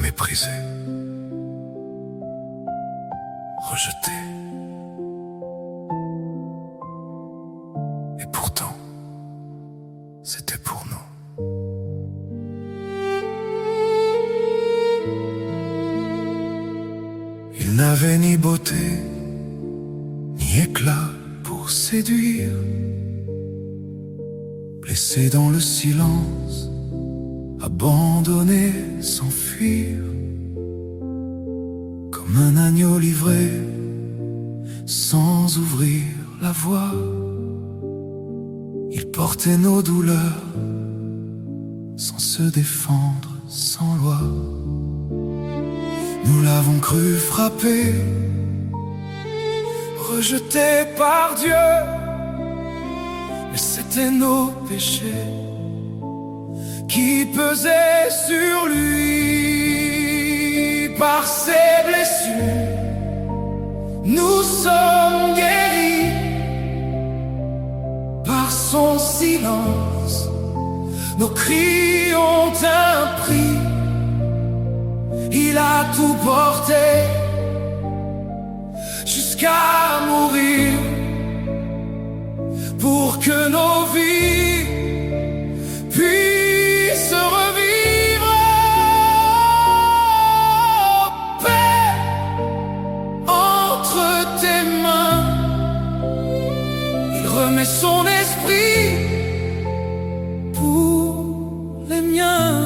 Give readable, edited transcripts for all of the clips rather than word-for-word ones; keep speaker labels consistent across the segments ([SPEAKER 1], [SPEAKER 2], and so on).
[SPEAKER 1] méprisé, rejeté. Et pourtant, c'était pour nous. Il n'avait ni beauté, ni éclat pour séduire. Blessé dans le silence, abandonné, s'enfuir. Comme un agneau livré, sans ouvrir la voie. Il portait nos douleurs, sans se défendre, sans loi. Nous l'avons cru frappé, rejeté par Dieu. Mais c'était nos péchés qui pesaient sur lui. Par ses blessures, nous sommes guéris. Par son silence, nos cris ont un prix. Il a tout porté jusqu'à mourir pour que nos vies puissent revivre. Paix entre tes mains, il remet son esprit pour les miens.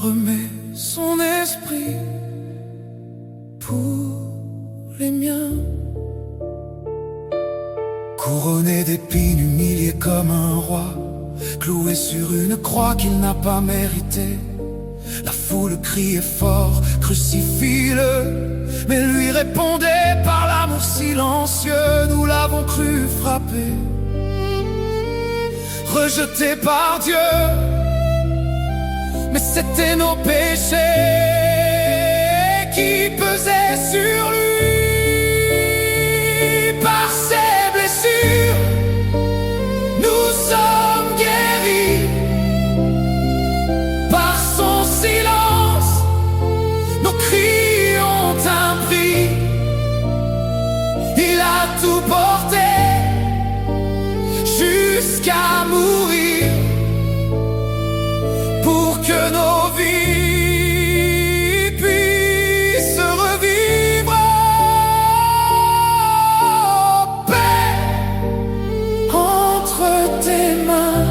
[SPEAKER 1] Remet son esprit pour les miens. Couronné d'épines, humilié comme un roi, cloué sur une croix qu'il n'a pas méritée. La foule criait fort, crucifie-le, mais lui répondait par l'amour silencieux. Nous l'avons cru frappé, rejeté par Dieu. Mais c'était nos péchés qui pesaient sur lui. Par ses blessures, nous sommes guéris. Par son silence, nos cris ont un prix. Il a tout porté jusqu'à mourir pour que nos vies puissent revivre. Paix entre tes mains,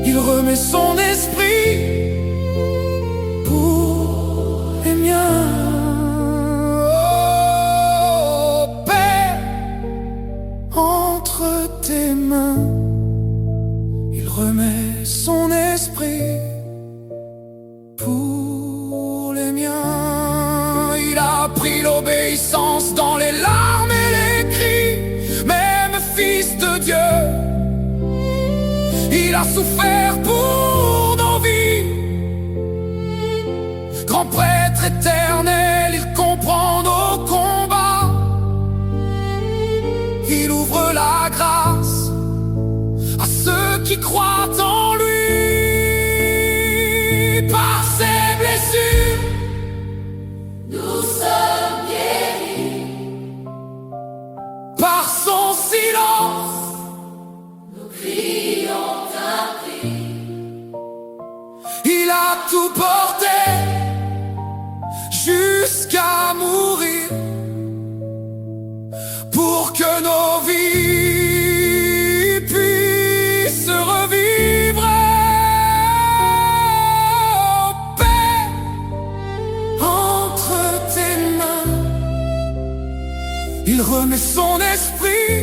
[SPEAKER 1] il remet son esprit pour les miens. Paix entre tes mains, il remet son esprit pour les miens. Il a pris l'obéissance dans les larmes et les cris. Même fils de Dieu, il a souffert pour nos vies. Grand prêtre éternel, il comprend nos combats. Il ouvre la grâce à ceux qui croient en lui. Par ses blessures, nous sommes guéris. Par son silence, nos cris ont un prix. Il a tout porté jusqu'à mourir pour que nos vies puissent revivre. Paix entre tes mains, il remet son esprit